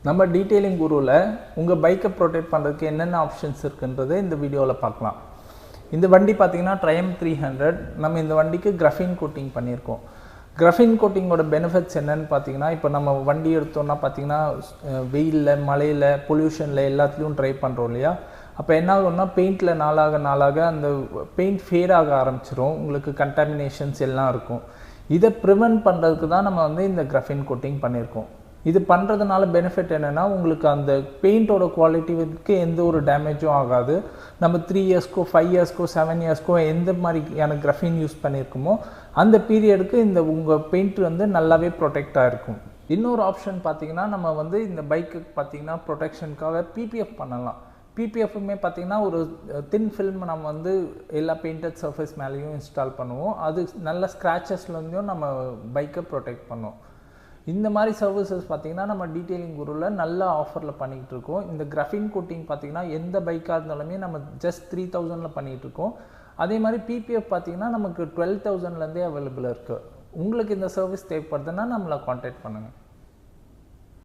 நம்ம டீடைலிங் குருவில் உங்கள் பைக்கை ப்ரொடெக்ட் பண்ணுறதுக்கு என்னென்ன ஆப்ஷன்ஸ் இருக்குன்றதை இந்த வீடியோவில் பார்க்கலாம். இந்த வண்டி பார்த்தீங்கன்னா ட்ரையம் 300. நம்ம இந்த வண்டிக்கு கிராஃபீன் கோட்டிங் பண்ணியிருக்கோம். கிராஃபீன் கோட்டிங்கோட பெனிஃபிட்ஸ் என்னென்னு பார்த்தீங்கன்னா, இப்போ நம்ம வண்டி எடுத்தோம்னா பார்த்தீங்கன்னா வெயிலில், மழையில், பொல்யூஷனில் எல்லாத்துலேயும் ட்ரை பண்ணுறோம் இல்லையா? அப்போ என்ன ஆகும்னா பெயிண்டில் நாளாக அந்த பெயிண்ட் ஃபேட் ஆக ஆரம்பிச்சிடும். உங்களுக்கு கண்டாமினேஷன்ஸ் எல்லாம் இருக்கும். இதை ப்ரிவென்ட் பண்ணுறதுக்கு தான் நம்ம இந்த கிராஃபீன் கோட்டிங் பண்ணியிருக்கோம். இது பண்ணுறதுனால பெனிஃபிட் என்னென்னா, உங்களுக்கு அந்த பெயிண்டோட குவாலிட்டிக்கு எந்த ஒரு டேமேஜும் ஆகாது. நம்ம 3 இயர்ஸ்க்கோ 5 இயர்ஸ்க்கோ 7 இயர்ஸ்க்கோ எந்த மாதிரியான கிராஃபீன் யூஸ் பண்ணியிருக்கோமோ அந்த பீரியடுக்கு உங்கள் பெயிண்ட் நல்லாவே ப்ரொடெக்டாக இருக்கும். இன்னொரு ஆப்ஷன் பார்த்தீங்கன்னா, நம்ம இந்த பைக்குக்கு பார்த்தீங்கன்னா ப்ரொடெக்ஷனுக்காக பிபிஎஃப் பண்ணலாம். பிபிஎஃப்மே பார்த்தீங்கன்னா ஒரு தின் ஃபில்ம் நம்ம எல்லா பெயிண்டட் சர்ஃபேஸ் மேலேயும் இன்ஸ்டால் பண்ணுவோம். அது நல்ல ஸ்க்ராச்சஸ்லேருந்தும் நம்ம பைக்கை ப்ரொடெக்ட் பண்ணுவோம். இந்த மாதிரி சர்வீசஸ் பார்த்தீங்கன்னா நம்ம டீடைலிங் குருவில் நல்ல ஆஃபரில் பண்ணிகிட்டு இருக்கோம். இந்த கிராஃபீன் கோட்டிங் பார்த்தீங்கன்னா எந்த பைக்காக இருந்தாலுமே நம்ம ஜஸ்ட் 3000 பண்ணிகிட்டு இருக்கோம். அதே மாதிரி பிபிஎஃப் பார்த்தீங்கன்னா நமக்கு 12,000லேருந்தே அவைலபிளாக இருக்குது. உங்களுக்கு இந்த சர்வீஸ் தேவைப்படுதுன்னா நம்மளை கான்டாக்ட் பண்ணுங்கள்.